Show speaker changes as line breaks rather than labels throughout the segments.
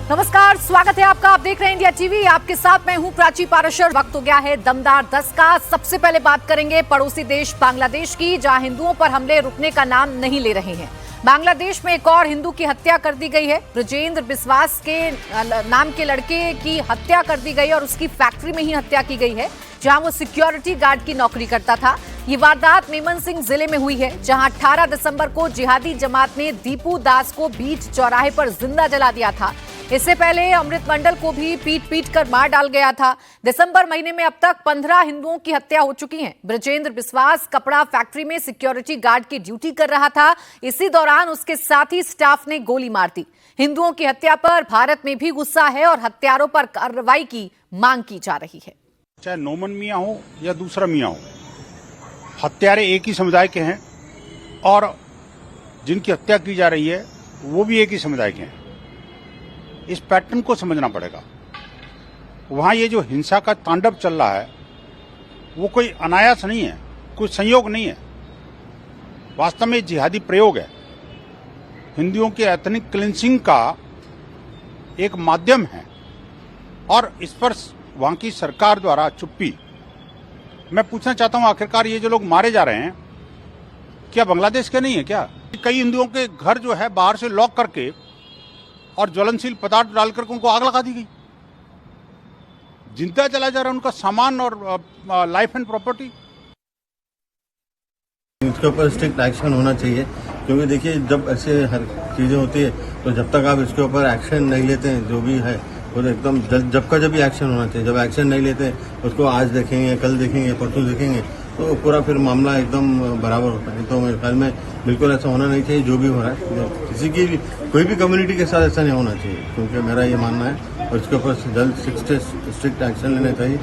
नमस्कार, स्वागत है आपका। आप देख रहे हैं इंडिया टीवी। आपके साथ मैं हूं प्राची पाराशर। वक्त हो गया है दमदार 10 का। सबसे पहले बात करेंगे पड़ोसी देश बांग्लादेश की, जहां हिंदुओं पर हमले रुकने का नाम नहीं ले रहे हैं। बांग्लादेश में एक और हिंदू की हत्या कर दी गई है। ब्रजेंद्र बिस्वास के नाम के लड़के की हत्या कर दी गई और उसकी फैक्ट्री में ही हत्या की गई है, जहां वो सिक्योरिटी गार्ड की नौकरी करता था। ये वारदात मेमन सिंह जिले में हुई है, जहां 18 दिसंबर को जिहादी जमात ने दीपू दास को बीच चौराहे पर जिंदा जला दिया था। इससे पहले अमृत मंडल को भी पीट कर मार डाल गया था। दिसंबर महीने में अब तक 15 हिंदुओं की हत्या हो चुकी है। ब्रजेंद्र बिस्वास कपड़ा फैक्ट्री में सिक्योरिटी गार्ड की ड्यूटी कर रहा था। इसी दौरान उसके साथी स्टाफ ने गोली मार दी। हिंदुओं की हत्या पर भारत में भी गुस्सा है और हत्यारों पर कार्रवाई की मांग की जा रही है।
चाहे नोमन मियां हो या दूसरा मियां हो, हत्यारे एक ही समुदाय के हैं और जिनकी हत्या की जा रही है वो भी एक ही समुदाय के हैं। इस पैटर्न को समझना पड़ेगा। वहां ये जो हिंसा का तांडव चल रहा है वो कोई अनायास नहीं है, कोई संयोग नहीं है। वास्तव में जिहादी प्रयोग है, हिंदुओं के एथनिक क्लिंसिंग का एक माध्यम है और इस पर वहां की सरकार द्वारा चुप्पी। मैं पूछना चाहता हूं, आखिरकार ये जो लोग मारे जा रहे हैं क्या बांग्लादेश के नहीं है क्या? कई हिंदुओं के घर जो है बाहर से लॉक करके और ज्वलनशील पदार्थ डालकर उनको आग लगा दी गई। जिंदा चला जा रहा है उनका सामान और लाइफ एंड प्रॉपर्टी।
इसके ऊपर स्ट्रिक्ट एक्शन होना चाहिए, क्योंकि देखिए जब ऐसे हर चीजें होती है तो जब तक आप इसके ऊपर एक्शन नहीं लेते हैं जो भी है वो तो एकदम जब का जब भी एक्शन होना चाहिए। जब एक्शन नहीं लेते उसको आज देखेंगे, कल देखेंगे, परसों देखेंगे तो पूरा फिर मामला एकदम बराबर होता है। तो मेरे ख्याल में बिल्कुल ऐसा होना नहीं चाहिए। जो भी हो रहा है किसी की भी कोई भी कम्युनिटी के साथ ऐसा नहीं होना चाहिए, क्योंकि मेरा ये मानना है और इसके ऊपर जल्द स्ट्रिक्ट एक्शन लेना चाहिए।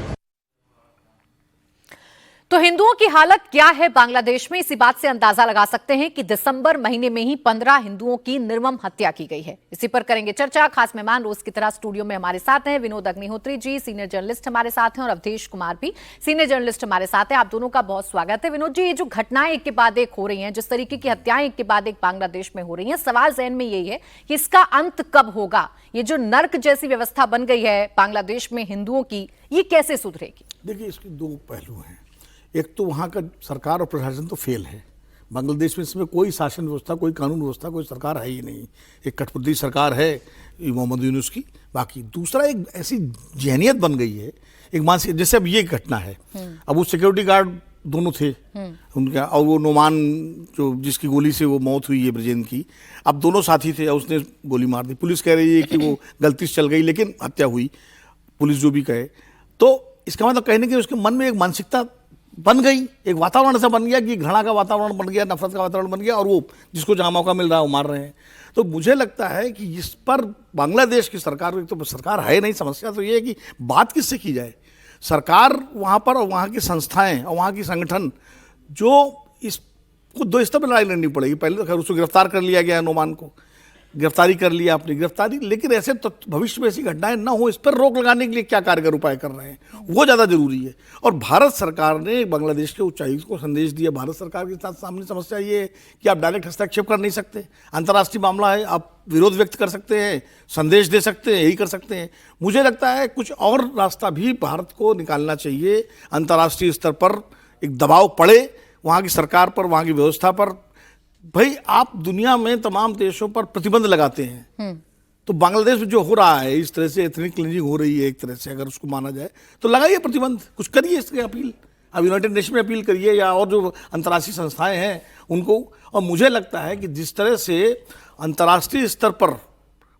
तो हिंदुओं की हालत क्या है बांग्लादेश में, इसी बात से अंदाजा लगा सकते हैं कि दिसंबर महीने में ही 15 हिंदुओं की निर्मम हत्या की गई है। इसी पर करेंगे चर्चा। खास मेहमान रोज की तरह स्टूडियो में हमारे साथ हैं विनोद अग्निहोत्री जी, सीनियर जर्नलिस्ट हमारे साथ हैं, और अवधेश कुमार भी सीनियर जर्नलिस्ट हमारे साथ हैं। आप दोनों का बहुत स्वागत है। विनोद जी, ये जो घटनाएं एक के बाद एक हो रही हैं, जिस तरीके की हत्याएं एक के बाद एक बांग्लादेश में हो रही हैं, सवाल ज़हन में यही है कि इसका अंत कब होगा? ये जो नर्क जैसी व्यवस्था बन गई है बांग्लादेश में हिंदुओं की, ये कैसे सुधरेगी?
देखिए, इसके दो पहलू हैं। एक तो वहाँ का सरकार और प्रशासन तो फेल है। बांग्लादेश में इसमें कोई शासन व्यवस्था, कोई कानून व्यवस्था, कोई सरकार है ही नहीं। एक कठपुतली सरकार है मोहम्मद यूनुस की। बाकी दूसरा एक ऐसी जहनियत बन गई है, एक मानसिक, जैसे अब ये घटना है, अब वो सिक्योरिटी गार्ड दोनों थे उनका, और वो नोमान जो जिसकी गोली से वो मौत हुई है ब्रजेंद्र की, अब दोनों साथी थे और उसने गोली मार दी। पुलिस कह रही है कि वो गलती से चल गई, लेकिन हत्या हुई, पुलिस जो भी कहे। तो इसका मतलब कहने के उसके मन में एक मानसिकता बन गई, एक वातावरण ऐसा बन गया कि घृणा का वातावरण बन गया, नफरत का वातावरण बन गया, और वो जिसको जहां मौका मिल रहा है वो मार रहे हैं। तो मुझे लगता है कि इस पर बांग्लादेश की सरकार, तो सरकार है नहीं, समस्या तो ये है कि बात किससे की जाए। सरकार वहाँ पर और वहाँ की संस्थाएं और वहाँ की संगठन जो इसको दो स्तर पर लड़ाई लड़नी पड़ेगी। पहले तो खैर उसको गिरफ्तार कर लिया गया, नोमान को गिरफ्तारी कर लिया अपनी गिरफ्तारी, लेकिन ऐसे तो भविष्य में ऐसी घटनाएं ना हो, इस पर रोक लगाने के लिए क्या कारगर उपाय कर रहे हैं वो ज़्यादा जरूरी है। और भारत सरकार ने बांग्लादेश के उच्चायुक्त को संदेश दिया। भारत सरकार के साथ सामने समस्या ये है कि आप डायरेक्ट हस्तक्षेप कर नहीं सकते, अंतर्राष्ट्रीय मामला है, आप विरोध व्यक्त कर सकते हैं, संदेश दे सकते हैं, यही कर सकते हैं। मुझे लगता है कुछ और रास्ता भी भारत को निकालना चाहिए। अंतर्राष्ट्रीय स्तर पर एक दबाव पड़े वहाँ की सरकार पर, वहाँ की व्यवस्था पर। भाई, आप दुनिया में तमाम देशों पर प्रतिबंध लगाते हैं, तो बांग्लादेश में जो हो रहा है, इस तरह से एथनिक क्लींजिंग हो रही है, एक तरह से अगर उसको माना जाए तो लगाइए प्रतिबंध, कुछ करिए इसकी अपील। अब यूनाइटेड नेशन में अपील करिए या और जो अंतर्राष्ट्रीय संस्थाएं हैं उनको। और मुझे लगता है कि जिस तरह से अंतर्राष्ट्रीय स्तर पर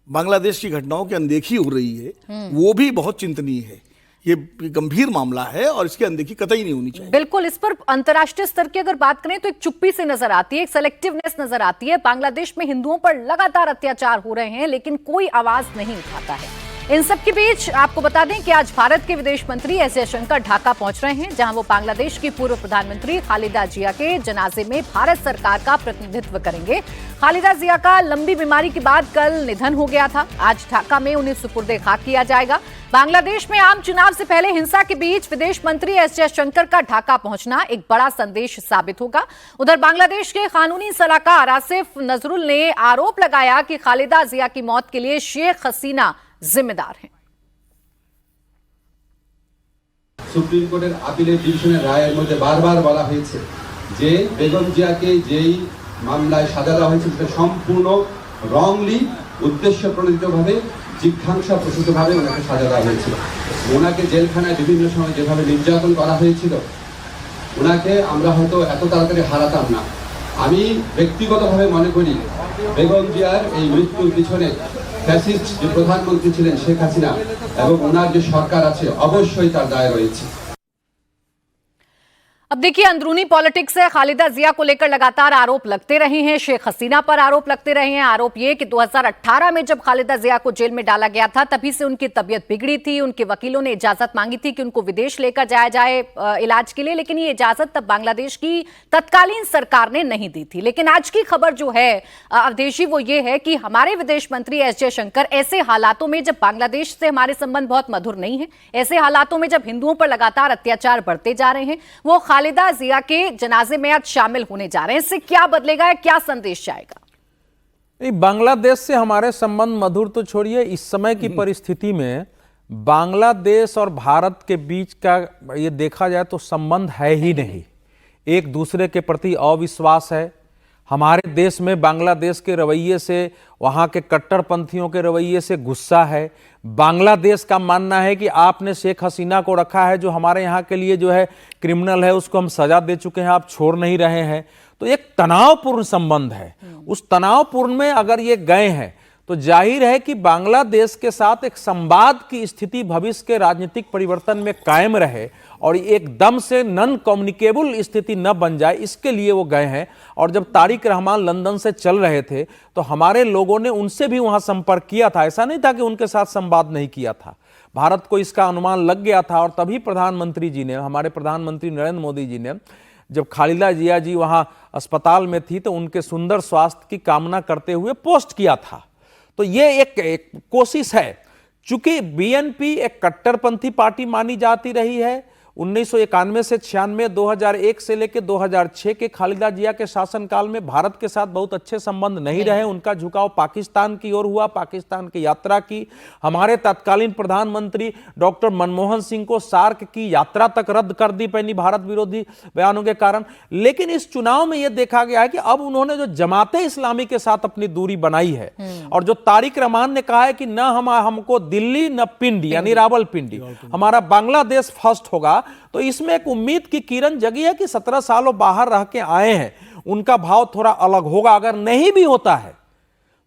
बांग्लादेश की घटनाओं की अनदेखी हो रही है वो भी बहुत चिंतनीय है। ये गंभीर मामला है और इसकी अनदेखी कतई नहीं होनी चाहिए।
बिल्कुल, इस पर अंतर्राष्ट्रीय स्तर की अगर बात करें तो एक चुप्पी से नजर आती है, एक सेलेक्टिवनेस नजर आती है। बांग्लादेश में हिंदुओं पर लगातार अत्याचार हो रहे हैं, लेकिन कोई आवाज नहीं उठाता है। इन सब के बीच आपको बता दें कि आज भारत के विदेश मंत्री एस जयशंकर ढाका पहुंच रहे हैं, जहां वो बांग्लादेश की पूर्व प्रधानमंत्री खालिदा जिया के जनाजे में भारत सरकार का प्रतिनिधित्व करेंगे। खालिदा जिया का लंबी बीमारी के बाद कल निधन हो गया था। आज ढाका में उन्हें सुपुर्दे खाक किया जाएगा। बांग्लादेश में आम चुनाव से पहले हिंसा के बीच विदेश मंत्री एस जयशंकर का ढाका पहुंचना एक बड़ा संदेश साबित होगा। उधर बांग्लादेश के कानूनी सलाहकार आसिफ नजरुल ने आरोप लगाया कि खालिदा जिया की मौत के लिए शेख हसीना जिम्मेदार हैं।
সুপ্রিম কোর্টের আপিলের ডিভিশনের রায়ের মধ্যে বারবার বলা হয়েছে যে বেগম জিয়াকে যেই মামলায় সাজা দেওয়া হয়েছিল সেটা সম্পূর্ণ রংলি উদ্দেশ্য প্রণোদিতভাবে জিজ্ঞাসা প্রসূতভাবে ওনাকে সাজা দেওয়া হয়েছিল। ওনাকে জেলখানায় বিভিন্ন সময় যেভাবে নির্যাতন করা হয়েছিল ওনাকে আমরা হয়তো এত তাড়াতাড়ি হারাতাম না। আমি ব্যক্তিগতভাবে মনে করি বেগম জিয়ার এই মৃত্যুর পিছনে ফ্যাসিস্ট যে প্রধানমন্ত্রী ছিলেন শেখ হাসিনা এবং ওনার যে সরকার আছে অবশ্যই তার দায় রয়েছে।
अब देखिए, अंदरूनी पॉलिटिक्स से खालिदा जिया को लेकर लगातार आरोप लगते रहे हैं। शेख हसीना पर आरोप लगते रहे हैं। आरोप ये कि 2018 में जब खालिदा जिया को जेल में डाला गया था तभी से उनकी तबीयत बिगड़ी थी। उनके वकीलों ने इजाजत मांगी थी कि उनको विदेश लेकर जाया जाए इलाज के लिए, लेकिन ये इजाजत तब बांग्लादेश की तत्कालीन सरकार ने नहीं दी थी। लेकिन आज की खबर जो है अवधेशी, वो ये है कि हमारे विदेश मंत्री एस जयशंकर ऐसे हालातों में जब बांग्लादेश से हमारे संबंध बहुत मधुर नहीं है, ऐसे हालातों में जब हिंदुओं पर लगातार अत्याचार बढ़ते जा रहे हैं, वो खालिदा जिया के जनाजे में आज शामिल होने जा रहे हैं। इससे क्या बदलेगा, क्या संदेश जाएगा?
नहीं, बांग्लादेश से हमारे संबंध मधुर तो छोड़िए, इस समय की परिस्थिति में बांग्लादेश और भारत के बीच का ये देखा जाए तो संबंध है ही नहीं। एक दूसरे के प्रति अविश्वास है। हमारे देश में बांग्लादेश के रवैये से, वहाँ के कट्टरपंथियों के रवैये से गुस्सा है। बांग्लादेश का मानना है कि आपने शेख हसीना को रखा है जो हमारे यहाँ के लिए जो है क्रिमिनल है, उसको हम सजा दे चुके हैं, आप छोड़ नहीं रहे हैं। तो एक तनावपूर्ण संबंध है। उस तनावपूर्ण में अगर ये गए हैं तो जाहिर है कि बांग्लादेश के साथ एक संवाद की स्थिति भविष्य के राजनीतिक परिवर्तन में कायम रहे और एकदम से नॉन कम्युनिकेबल स्थिति न बन जाए, इसके लिए वो गए हैं। और जब तारिक रहमान लंदन से चल रहे थे तो हमारे लोगों ने उनसे भी वहां संपर्क किया था। ऐसा नहीं था कि उनके साथ संवाद नहीं किया था। भारत को इसका अनुमान लग गया था और तभी प्रधानमंत्री जी ने, हमारे प्रधानमंत्री नरेंद्र मोदी जी ने, जब खालिदा जिया जी वहां अस्पताल में थी तो उनके सुंदर स्वास्थ्य की कामना करते हुए पोस्ट किया था। तो ये एक कोशिश है। चूंकि बीएनपी एक कट्टरपंथी पार्टी मानी जाती रही है, 1991 से 96, 2001 से लेकर 2006 के खालिदा जिया के शासनकाल में भारत के साथ बहुत अच्छे संबंध नहीं रहे। उनका झुकाव पाकिस्तान की ओर हुआ, पाकिस्तान की यात्रा की। हमारे तत्कालीन प्रधानमंत्री डॉक्टर मनमोहन सिंह को सार्क की यात्रा तक रद्द कर दी पड़ी भारत विरोधी बयानों के कारण। लेकिन इस चुनाव में यह देखा गया है कि अब उन्होंने जो जमाते इस्लामी के साथ अपनी दूरी बनाई है और जो तारिक रहमान ने कहा है कि न हमको दिल्ली न पिंडी यानी रावलपिंडी, हमारा बांग्लादेश फर्स्ट होगा, तो इसमें एक उम्मीद की किरण जगी है कि 17 सालों बाहर रह के आए हैं, उनका भाव थोड़ा अलग होगा। अगर नहीं भी होता है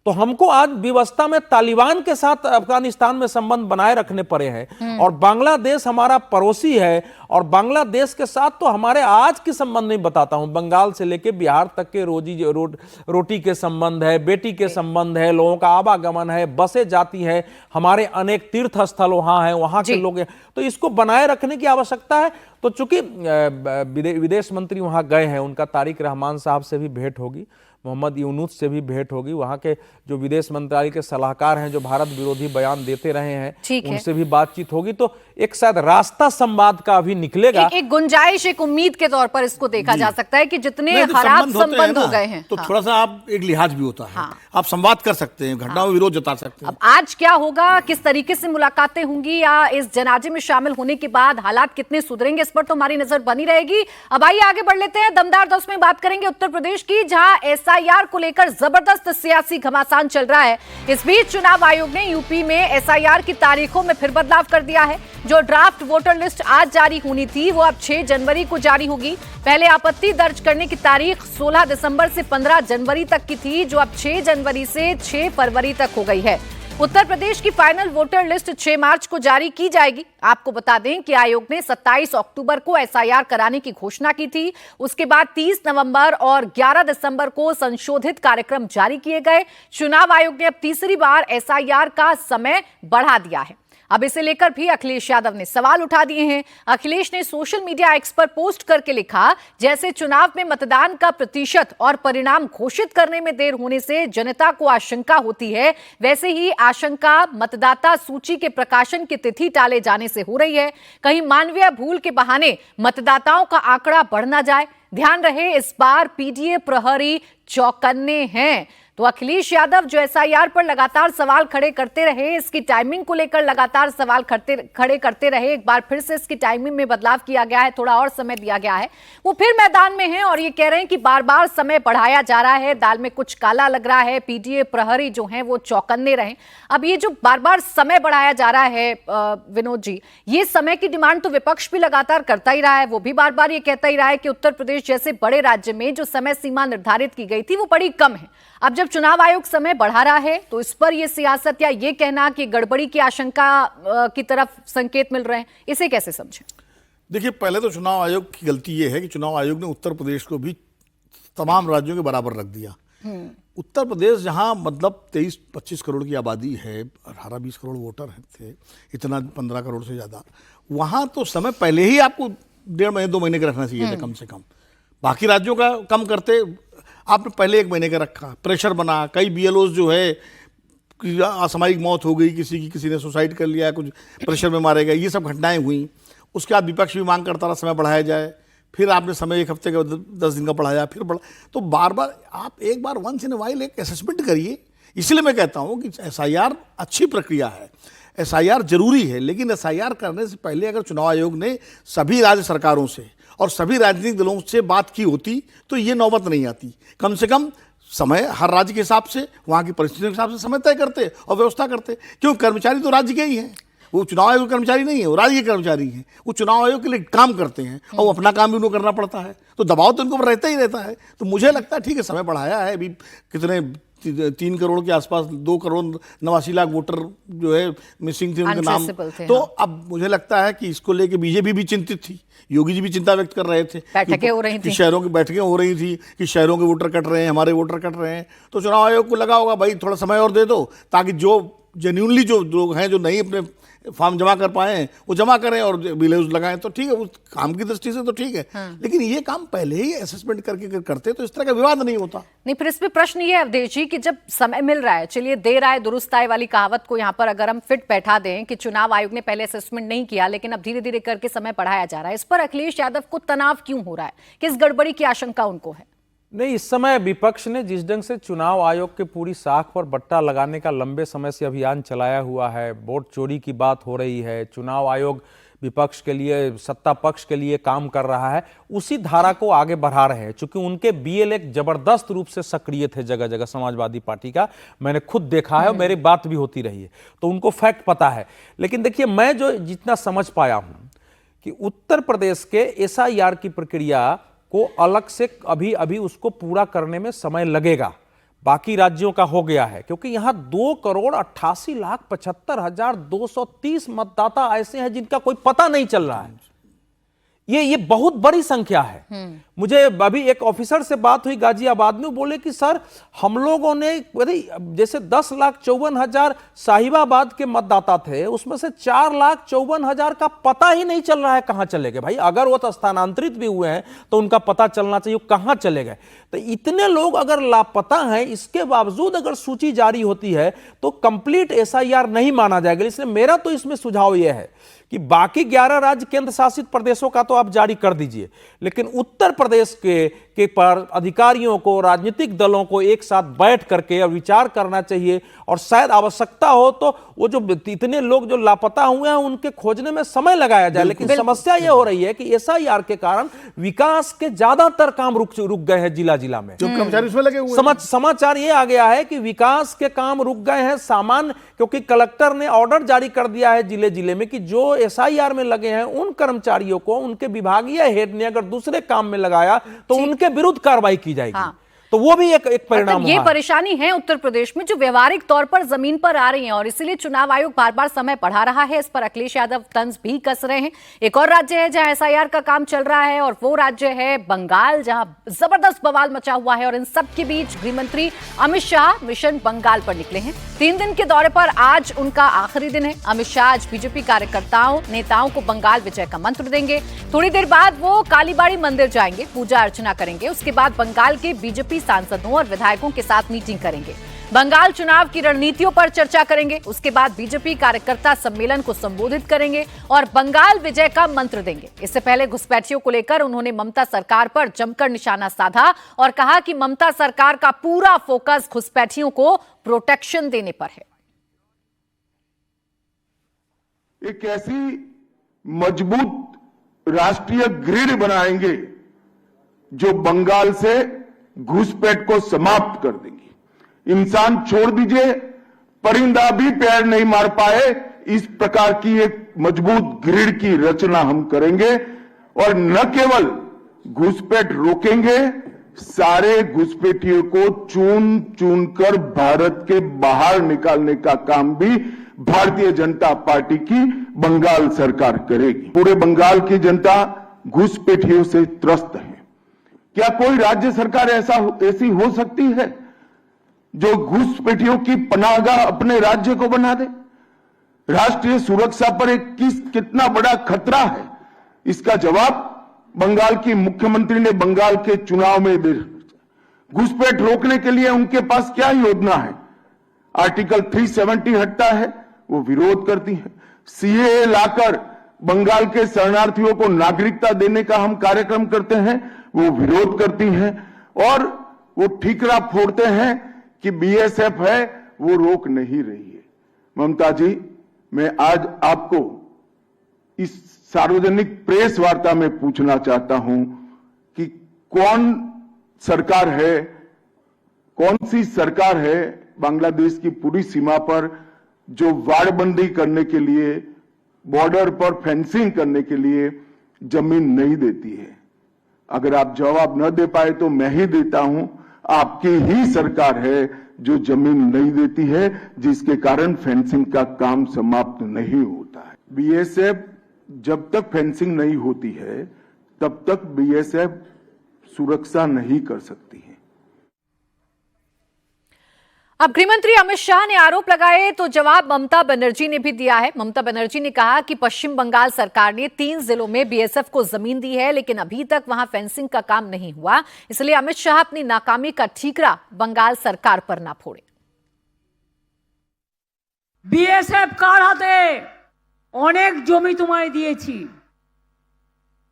तो हमको आज व्यवस्था में तालिबान के साथ अफगानिस्तान में संबंध बनाए रखने पड़े हैं और बांग्लादेश हमारा पड़ोसी है और बांग्लादेश के साथ तो हमारे आज के संबंध नहीं बताता हूं, बंगाल से लेके बिहार तक के रोटी के संबंध है, बेटी के संबंध है, लोगों का आवागमन है, बसें जाती है, हमारे अनेक तीर्थ स्थल वहां हैं, वहां के लोग हैं, तो इसको बनाए रखने की आवश्यकता है। तो चूंकि विदेश मंत्री वहां गए हैं, उनका तारिक रहमान साहब से भी भेंट होगी, मोहम्मद यूनुस से भी भेंट होगी, वहां के जो विदेश मंत्रालय के सलाहकार हैं जो भारत विरोधी बयान देते रहे हैं उनसे भी बातचीत होगी। तो एक शायद रास्ता संवाद का अभी निकलेगा।
एक गुंजाइश, एक उम्मीद के तौर पर इसको देखा जा सकता है कि जितने खराब संबंध हो गए हैं
तो थोड़ा सा आप एक लिहाज भी होता है, आप संवाद कर सकते हैं, घटनाओं में विरोध जता सकते हैं।
अब आज क्या होगा, किस तरीके से मुलाकातें होंगी या इस जनाजे में शामिल होने के बाद हालात कितने सुधरेंगे, इस पर तो हमारी नजर बनी रहेगी। अब आइए आगे बढ़ लेते हैं। दमदार 10 में बात करेंगे उत्तर प्रदेश की, जहां एसआईआर को लेकर जबरदस्त सियासी घमासान चल रहा है। इस बीच चुनाव आयोग ने यूपी में एसआईआर की तारीखों में फिर बदलाव कर दिया है। जो ड्राफ्ट वोटर लिस्ट आज जारी होनी थी वो अब 6 जनवरी को जारी होगी। पहले आपत्ति दर्ज करने की तारीख 16 दिसंबर से 15 जनवरी तक की थी, जो अब 6 जनवरी से 6 फरवरी तक हो गई है। उत्तर प्रदेश की फाइनल वोटर लिस्ट 6 मार्च को जारी की जाएगी। आपको बता दें कि आयोग ने 27 अक्टूबर को एसआईआर कराने की घोषणा की थी। उसके बाद 30 नवंबर और 11 दिसंबर को संशोधित कार्यक्रम जारी किए गए। चुनाव आयोग ने अब तीसरी बार एसआईआर का समय बढ़ा दिया है। अब इसे लेकर भी अखिलेश यादव ने सवाल उठा दिए हैं। अखिलेश ने सोशल मीडिया एक्स पर पोस्ट करके लिखा, जैसे चुनाव में मतदान का प्रतिशत और परिणाम घोषित करने में देर होने से जनता को आशंका होती है, वैसे ही आशंका मतदाता सूची के प्रकाशन की तिथि टाले जाने से हो रही है। कहीं मानवीय भूल के बहाने मतदाताओं का आंकड़ा बढ़ ना जाए। ध्यान रहे, इस बार पीडीए प्रहरी चौकन्ने हैं। तो अखिलेश यादव जो एसआईआर पर लगातार सवाल खड़े करते रहे, इसकी टाइमिंग को लेकर लगातार सवाल खड़े करते रहे, एक बार फिर से इसकी टाइमिंग में बदलाव किया गया है, थोड़ा और समय दिया गया है, वो फिर मैदान में हैं और ये कह रहे हैं कि बार बार समय बढ़ाया जा रहा है, दाल में कुछ काला लग रहा है, पीटीए प्रहरी जो हैं वो चौकन्ने रहे। अब ये जो बार बार समय बढ़ाया जा रहा है विनोद जी, ये समय की डिमांड तो विपक्ष भी लगातार करता ही रहा है, वो भी बार बार ये कहता ही रहा है कि उत्तर प्रदेश जैसे बड़े राज्य में जो समय सीमा निर्धारित की गई थी वो बड़ी कम है। अब जब चुनाव आयोग समय बढ़ा रहा है तो इस पर यह सियासत या ये कहना कि गड़बड़ी की आशंका की तरफ संकेत मिल रहे हैं, इसे कैसे समझें?
देखिए, पहले तो चुनाव आयोग की गलती यह है कि चुनाव आयोग ने उत्तर प्रदेश को भी तमाम राज्यों के बराबर रख दिया। उत्तर प्रदेश जहां मतलब 23-25 करोड़ की आबादी है, 18-20 करोड़ वोटर थे, इतना 15 करोड़ से ज्यादा, वहां तो समय पहले ही आपको 1.5 महीने 2 महीने का रखना चाहिए था कम से कम। बाकी राज्यों का कम करते, आपने पहले 1 महीने का रखा, प्रेशर बना, कई बीएलओ जो है असामयिक मौत हो गई, किसी ने सुसाइड कर लिया, कुछ प्रेशर में मारे गए, ये सब घटनाएं हुई। उसके बाद विपक्ष भी मांग करता रहा समय बढ़ाया जाए, फिर आपने समय 1 हफ्ते का 10 दिन का बढ़ाया, फिर बढ़ा। तो बार बार आप एक बार वंस इन वाइल एक असेसमेंट करिए। इसलिए मैं कहता हूं कि एसआईआर अच्छी प्रक्रिया है, एसआईआर जरूरी है, लेकिन एसआईआर करने से पहले अगर चुनाव आयोग ने सभी राज्य सरकारों से और सभी राजनीतिक दलों से बात की होती तो ये नौबत नहीं आती। कम से कम समय हर राज्य के हिसाब से, वहाँ की परिस्थितियों के हिसाब से समय तय करते और व्यवस्था करते। क्यों? कर्मचारी तो राज्य के ही हैं, वो चुनाव आयोग के कर्मचारी नहीं है, वो राज्य के कर्मचारी हैं, वो चुनाव आयोग के लिए काम करते हैं और वो अपना काम भी उनको करना पड़ता है, तो दबाव तो उनको रहता ही रहता है। तो मुझे लगता है ठीक है, समय बढ़ाया है, अभी कितने 3 करोड़ के आसपास 2 करोड़ 89 लाख वोटर जो है मिसिंग थे उनके नाम। तो अब मुझे लगता है कि इसको लेके बीजेपी भी चिंतित थी, योगी जी भी चिंता व्यक्त कर रहे थे,
बैठकें हो रही थी,
शहरों की बैठकें हो रही थी कि शहरों के वोटर कट रहे हैं, हमारे वोटर कट रहे हैं। तो चुनाव आयोग को लगा होगा भाई थोड़ा समय और दे दो, ताकि जो जेन्युइनली जो लोग हैं जो नहीं अपने फॉर्म जमा कर पाए वो जमा करें और बिलेज लगाएं, तो ठीक है, उस काम की दृष्टि से तो ठीक है। लेकिन ये काम पहले ही असेसमेंट करके करते तो इस तरह का विवाद नहीं होता।
नहीं, फिर इस पे प्रश्न ये है अवधेश जी कि जब समय मिल रहा है, चलिए देर आए दुरुस्त आए वाली कहावत को यहाँ पर अगर हम फिट बैठा दें कि चुनाव आयोग ने पहले असेसमेंट नहीं किया लेकिन अब धीरे धीरे करके समय बढ़ाया जा रहा है, इस पर अखिलेश यादव को तनाव क्यों हो रहा है? किस गड़बड़ी की आशंका उनको है?
नहीं, इस समय विपक्ष ने जिस ढंग से चुनाव आयोग के पूरी साख पर बट्टा लगाने का लंबे समय से अभियान चलाया हुआ है, वोट चोरी की बात हो रही है, चुनाव आयोग विपक्ष के लिए, सत्ता पक्ष के लिए काम कर रहा है, उसी धारा को आगे बढ़ा रहे हैं। चूंकि उनके बीएलए जबरदस्त रूप से सक्रिय थे जगह जगह, समाजवादी पार्टी का मैंने खुद देखा है और मेरी बात भी होती रही है, तो उनको फैक्ट पता है। लेकिन देखिए, मैं जो जितना समझ पाया हूं कि उत्तर प्रदेश के एसआईआर की प्रक्रिया को अलग से अभी उसको पूरा करने में समय लगेगा, बाकी राज्यों का हो गया है, क्योंकि यहां 2,88,75,230 मतदाता ऐसे हैं जिनका कोई पता नहीं चल रहा है। ये बहुत बड़ी संख्या है। मुझे अभी एक ऑफिसर से बात हुई गाजियाबाद में, बोले कि सर हम लोगों ने जैसे 10,54,000 साहिबाबाद के मतदाता थे, उसमें से 4,54,000 का पता ही नहीं चल रहा है कहां चले गए। भाई अगर वो तो स्थानांतरित भी हुए हैं तो उनका पता चलना चाहिए कहां चले गए। तो इतने लोग अगर लापता हैं, इसके बावजूद अगर सूची जारी होती है तो कंप्लीट एसआईआर नहीं माना जाएगा। इसलिए मेरा तो इसमें सुझाव यह है कि बाकी 11 राज्य केंद्र शासित प्रदेशों का तो आप जारी कर दीजिए, लेकिन उत्तर प्रदेश के पर अधिकारियों को, राजनीतिक दलों को एक साथ बैठ करके और विचार करना चाहिए, और शायद आवश्यकता हो तो वो जो इतने लोग जो लापता हुए हैं उनके खोजने में समय लगाया जाए। लेकिन समस्या यह हो रही है कि एसआईआर के कारण विकास के ज्यादातर काम रुक गए हैं जिला में,
जो कर्मचारी उसमें लगे हुए
समाचार ये आ गया है कि विकास के काम रुक गए हैं सामान्य, क्योंकि कलेक्टर ने ऑर्डर जारी कर दिया है जिले में कि जो एसआईआर में लगे हैं उन कर्मचारियों को उनके विभागीय हेड ने अगर दूसरे काम में लगाया तो उनके विरुद्ध कार्रवाई की जाएगी। हाँ। तो वो भी एक परिणाम
ये परेशानी है उत्तर प्रदेश में जो व्यवहारिक तौर पर जमीन पर आ रही है, और इसीलिए चुनाव आयोग बार बार समय बढ़ा रहा है। इस पर अखिलेश यादव तंज भी कस रहे हैं। एक और राज्य है जहां एसआईआर का काम चल रहा है और वो राज्य है बंगाल, जहां जबरदस्त बवाल मचा हुआ है। और इन सब के बीच गृह मंत्री अमित शाह मिशन बंगाल पर निकले हैं। 3 दिन के दौरे पर आज उनका आखिरी दिन है। अमित शाह आज बीजेपी कार्यकर्ताओं नेताओं को बंगाल विजय का मंत्र देंगे। थोड़ी देर बाद वो कालीबाड़ी मंदिर जाएंगे, पूजा अर्चना करेंगे। उसके बाद बंगाल के बीजेपी सांसदों और विधायकों के साथ मीटिंग करेंगे। बंगाल चुनाव की रणनीतियों पर चर्चा करेंगे। उसके बाद बीजेपी कार्यकर्ता सम्मेलन को संबोधित करेंगे और बंगाल विजय का मंत्र देंगे। इससे पहले घुसपैठियों को लेकर उन्होंने ममता सरकार पर जमकर निशाना साधा और कहा कि ममता सरकार का पूरा फोकस घुसपैठियों को प्रोटेक्शन देने पर है।
एक ऐसी मजबूत राष्ट्रीय ग्रिड बनाएंगे जो बंगाल से घुसपैठ को समाप्त कर देंगी। इंसान छोड़ दीजिए, परिंदा भी पैर नहीं मार पाए, इस प्रकार की एक मजबूत ग्रिड की रचना हम करेंगे और न केवल घुसपैठ रोकेंगे, सारे घुसपैठियों को चुन चुन कर भारत के बाहर निकालने का काम भी भारतीय जनता पार्टी की बंगाल सरकार करेगी। पूरे बंगाल की जनता घुसपैठियों से त्रस्त है। क्या कोई राज्य सरकार ऐसी हो सकती है जो घुसपैठियों की पनाहगाह अपने राज्य को बना दे? राष्ट्रीय सुरक्षा पर एक कितना बड़ा खतरा है, इसका जवाब बंगाल की मुख्यमंत्री ने बंगाल के चुनाव में दे। घुसपैठ रोकने के लिए उनके पास क्या योजना है? आर्टिकल 370 हटता है, वो विरोध करती है। सीएए लाकर बंगाल के शरणार्थियों को नागरिकता देने का हम कार्यक्रम करते हैं, वो विरोध करती हैं और वो ठीकरा फोड़ते हैं कि बीएसएफ है, वो रोक नहीं रही है। ममता जी, मैं आज आपको इस सार्वजनिक प्रेस वार्ता में पूछना चाहता हूं कि कौन सी सरकार है बांग्लादेश की पूरी सीमा पर जो वाड़बंदी करने के लिए, बॉर्डर पर फेंसिंग करने के लिए जमीन नहीं देती है? अगर आप जवाब न दे पाए तो मैं ही देता हूं, आपकी ही सरकार है जो जमीन नहीं देती है, जिसके कारण फेंसिंग का काम समाप्त नहीं होता है। बीएसएफ जब तक फेंसिंग नहीं होती है तब तक बीएसएफ सुरक्षा नहीं कर सकती है।
अब गृहमंत्री अमित शाह ने आरोप लगाए तो जवाब ममता बनर्जी ने भी दिया है। ममता बनर्जी ने कहा कि पश्चिम बंगाल सरकार ने 3 जिलों में बीएसएफ को जमीन दी है, लेकिन अभी तक वहां फेंसिंग का काम नहीं हुआ। इसलिए अमित शाह अपनी नाकामी का ठीकरा बंगाल सरकार पर ना फोड़े।
বিএসএফ কার হাতে? অনেক জমি তোমায় দিয়েছি,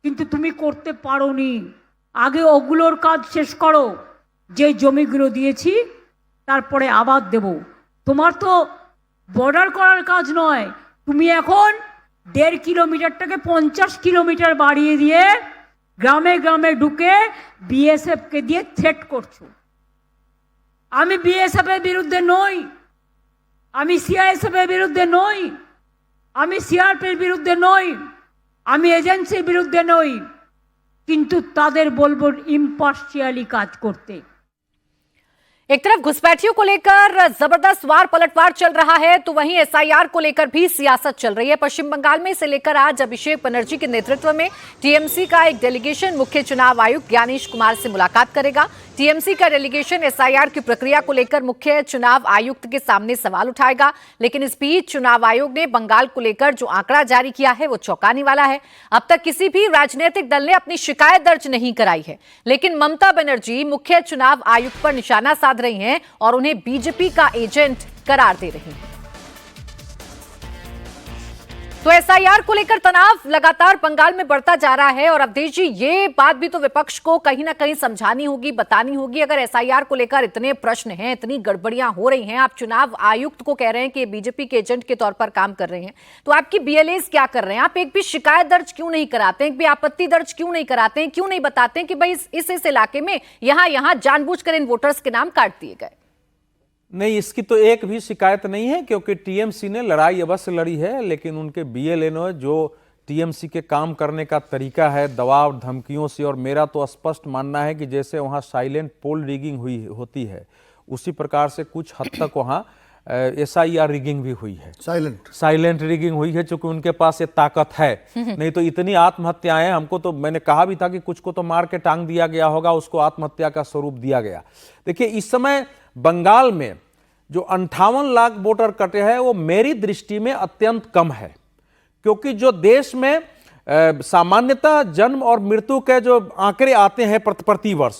কিন্তু তুমি করতে পারোনি। আগে ওগুলোর কাজ শেষ করো, যে জমিগুলো দিয়েছি তারপরে আবাদ দেব। তোমার তো বর্ডার করার কাজ নয়, তুমি এখন 1.5 কিলোমিটারটাকে 50 কিলোমিটার বাড়িয়ে দিয়ে গ্রামে গ্রামে ঢুকে বিএসএফকে দিয়ে থ্রেট করছো। আমি বিএসএফ এর বিরুদ্ধে নই, আমি সিআইএসএফ এর বিরুদ্ধে নই, আমি সিআরপির বিরুদ্ধে নই, আমি এজেন্সির বিরুদ্ধে নই, কিন্তু তাদের বলবো ইম্পার্শিয়ালি কাজ করতে।
एक तरफ घुसपैठियों को लेकर जबरदस्त वार पलटवार चल रहा है, तो वहीं एसआईआर को लेकर भी सियासत चल रही है। पश्चिम बंगाल में इसे लेकर आज अभिषेक बनर्जी के नेतृत्व में टीएमसी का एक डेलीगेशन मुख्य चुनाव आयुक्त ज्ञानेश कुमार से मुलाकात करेगा। टीएमसी का डेलीगेशन एसआईआर की प्रक्रिया को लेकर मुख्य चुनाव आयुक्त के सामने सवाल उठाएगा। लेकिन इस बीच चुनाव आयोग ने बंगाल को लेकर जो आंकड़ा जारी किया है वो चौंकाने वाला है। अब तक किसी भी राजनीतिक दल ने अपनी शिकायत दर्ज नहीं कराई है, लेकिन ममता बनर्जी मुख्य चुनाव आयुक्त पर निशाना साध रही हैं और उन्हें बीजेपी का एजेंट करार दे रही हैं। तो एसआईआर को लेकर तनाव लगातार बंगाल में बढ़ता जा रहा है। और अवधेश जी, ये बात भी तो विपक्ष को कहीं ना कहीं समझानी होगी, बतानी होगी। अगर एसआईआर को लेकर इतने प्रश्न हैं, इतनी गड़बड़ियां हो रही हैं, आप चुनाव आयुक्त को कह रहे हैं कि बीजेपी के एजेंट के तौर पर काम कर रहे हैं, तो आपकी बीएलएस क्या कर रहे हैं? आप एक भी शिकायत दर्ज क्यों नहीं कराते, एक भी आपत्ति दर्ज क्यों नहीं कराते हैं? क्यों नहीं बताते हैं कि भाई इस इलाके में यहां जानबूझकर इन वोटर्स के नाम काट दिए गए?
नहीं, इसकी तो एक भी शिकायत नहीं है, क्योंकि टीएमसी ने लड़ाई अवश्य लड़ी है, लेकिन उनके बीएलएनओ जो टीएमसी के काम करने का तरीका है दबाव धमकियों से, और मेरा तो स्पष्ट मानना है कि जैसे वहाँ साइलेंट पोल रिगिंग होती है उसी प्रकार से कुछ हद तक वहाँ एसआईआर रिगिंग भी हुई है, साइलेंट रिगिंग हुई है, चूंकि उनके पास ये ताकत है। नहीं तो इतनी आत्महत्याएं, हमको तो, मैंने कहा भी था कि कुछ को तो मार के टांग दिया गया होगा, उसको आत्महत्या का स्वरूप दिया गया। देखिए, इस समय बंगाल में जो 58 लाख वोटर कटे हैं वो मेरी दृष्टि में अत्यंत कम है, क्योंकि जो देश में सामान्यतः जन्म और मृत्यु के जो आंकड़े आते हैं प्रति वर्ष,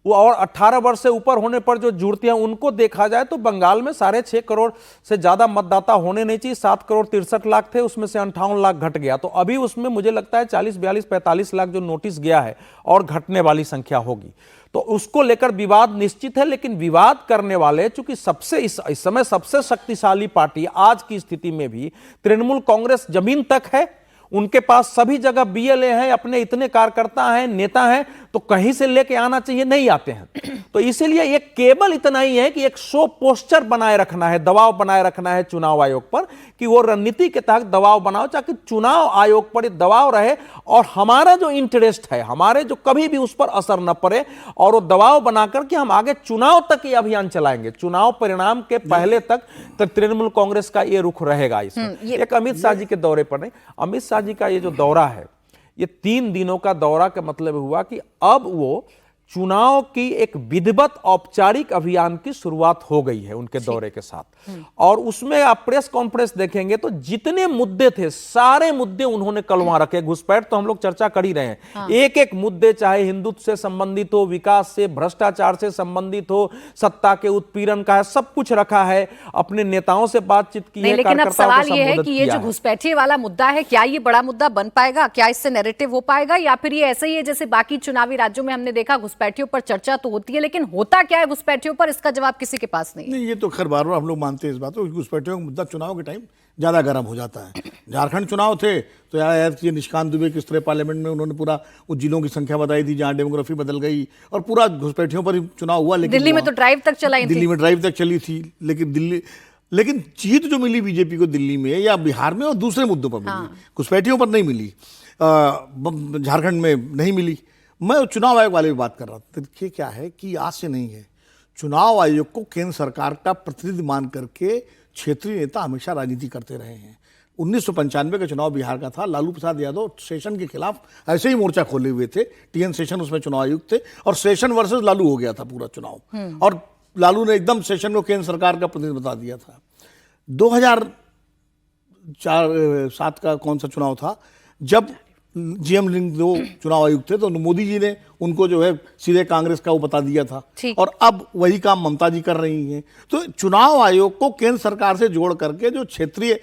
और 18 वर्ष से ऊपर होने पर जो जुड़ती हैं उनको देखा जाए तो बंगाल में 6.5 करोड़ से ज्यादा मतदाता होने नहीं चाहिए। 7 करोड़ 63 लाख थे, उसमें से 58 लाख घट गया। तो अभी उसमें मुझे लगता है 40, 42, 45 लाख जो नोटिस गया है और घटने वाली संख्या होगी। तो उसको लेकर विवाद निश्चित है, लेकिन विवाद करने वाले चूंकि सबसे इस समय सबसे शक्तिशाली पार्टी आज की स्थिति में भी तृणमूल कांग्रेस जमीन तक है, उनके पास सभी जगह बीएलए हैं, अपने इतने कार्यकर्ता हैं, नेता हैं, तो कहीं से लेके आना चाहिए, नहीं आते हैं। तो इसीलिए ये केवल इतना ही है कि एक शो पोस्चर बनाए रखना है, दबाव बनाए रखना है चुनाव आयोग पर कि वो रणनीति के तहत दबाव बनाओ ताकि चुनाव आयोग पर दबाव रहे और हमारा जो इंटरेस्ट है, हमारे जो कभी भी उस पर असर न पड़े, और वो दबाव बनाकर कि हम आगे चुनाव तक ये अभियान चलाएंगे। चुनाव परिणाम के पहले तक तृणमूल कांग्रेस का ये रुख रहेगा। इसमें एक अमित शाह जी के दौरे पर नहीं, अमित शाह जी का ये जो दौरा है, ये 3 दिनों का दौरा का मतलब हुआ कि अब वो चुनाव की एक विधिवत औपचारिक अभियान की शुरुआत हो गई है उनके दौरे के साथ। और उसमें आप प्रेस कॉन्फ्रेंस देखेंगे तो जितने मुद्दे थे सारे मुद्दे उन्होंने कल वहां रखे। घुसपैठ तो हम लोग चर्चा कर ही रहे हैं, एक एक मुद्दे, चाहे हिंदुत्व से संबंधित हो, विकास से, भ्रष्टाचार से संबंधित हो, सत्ता के उत्पीड़न का है, सब कुछ रखा है। अपने नेताओं से बातचीत की है,
लेकिन अब सवाल ये है कि ये जो घुसपैठिए वाला मुद्दा है, क्या ये बड़ा मुद्दा बन पाएगा? क्या इससे नैरेटिव हो पाएगा, या फिर ये ऐसा ही है जैसे बाकी चुनावी राज्यों में हमने देखा घुसपैठियों पर चर्चा तो होती है, लेकिन होता क्या है घुसपैठियों पर, इसका जवाब किसी के पास नहीं है।
नहीं, ये तो खैर बार बार हम लोग मानते हैं इस बात को, घुसपैठियों का मुद्दा चुनाव के टाइम ज्यादा गर्म हो जाता है। झारखंड चुनाव थे तो याद कीजिए निशिकांत दुबे किस तरह पार्लियामेंट में उन्होंने पूरा उस जिलों की संख्या बताई थी जहां डेमोग्राफी बदल गई, और पूरा घुसपैठियों पर ही चुनाव हुआ। लेकिन
दिल्ली में तो ड्राइव तक चलाई थी,
दिल्ली में ड्राइव तक चली थी, लेकिन जीत जो मिली बीजेपी को दिल्ली में या बिहार में और दूसरे मुद्दों पर मिली, घुसपैठियों पर नहीं मिली, झारखंड में नहीं मिली। मैं चुनाव आयोग वाले की बात कर रहा था। देखिए क्या है कि आज से नहीं है, चुनाव आयोग को केंद्र सरकार का प्रतिनिधि मान करके क्षेत्रीय नेता हमेशा राजनीति करते रहे हैं। 1995 का चुनाव बिहार का था, लालू प्रसाद यादव सेशन के खिलाफ ऐसे ही मोर्चा खोले हुए थे, टीएन सेशन उसमें चुनाव आयुक्त थे, और सेशन वर्सेस लालू हो गया था पूरा चुनाव, और लालू ने एकदम सेशन को केंद्र सरकार का प्रतिनिधि बता दिया था। 2004-7 का कौन सा चुनाव था, जब जीएम लिंग जो चुनाव आयुक्त थे तो मोदी जी ने उनको जो है सीधे कांग्रेस का वो बता दिया था, और अब वही काम ममता जी कर रही हैं। तो चुनाव आयोग को केंद्र सरकार से जोड़ करके जो क्षेत्रीय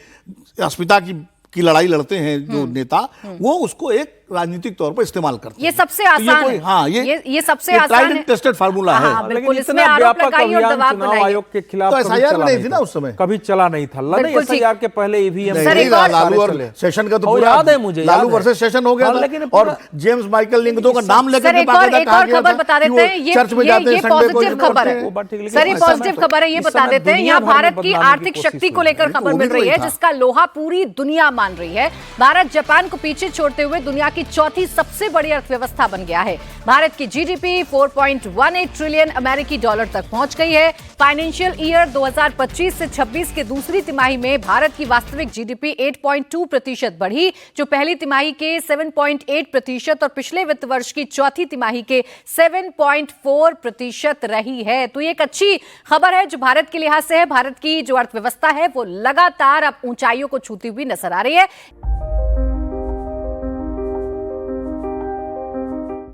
अस्मिता की लड़ाई लड़ते हैं जो नेता, वो उसको एक राजनीतिक तौर पर इस्तेमाल करते हैं।
ये सबसे आसान है।
हाँ,
ये सबसे आसान है,
टेस्टेड फार्मूला है।
हाँ, बिल्कुल, इसमें आरोप लगाइए और दबाव बनाइए।
आयोग के खिलाफ
तो एसआईआर नहीं थी ना उस समय,
कभी चला नहीं था। एसआईआर के पहले ईवीएम
लालू और सेशन का तो पूरा
याद है मुझे,
लालू वर्सेस सेशन हो गया था, और जेम्स माइकल लिंगदो का नाम लेकर
एक और खबर बता देते हैं, ये पॉजिटिव खबर है सर, ये पॉजिटिव खबर है, ये बता देते हैं। यहाँ भारत की आर्थिक शक्ति को लेकर खबर मिल रही है जिसका लोहा पूरी दुनिया मान रही है। भारत जापान को पीछे छोड़ते हुए दुनिया की चौथी सबसे बड़ी अर्थव्यवस्था बन गया है। भारत की जीडीपी 4.18 ट्रिलियन अमेरिकी डॉलर तक पहुंच गई है। फाइनेंशियल ईयर 2025 से 26 के दूसरी तिमाही में भारत की वास्तविक जीडीपी 8.2% बढ़ी, जो पहली तिमाही के 7.8% और पिछले वित्त वर्ष की चौथी तिमाही के 7.4% रही है। तो ये एक अच्छी खबर है जो भारत के लिहाज से है। भारत की जो अर्थव्यवस्था है वो लगातार अब ऊंचाइयों को छूती हुई नजर आ रही है।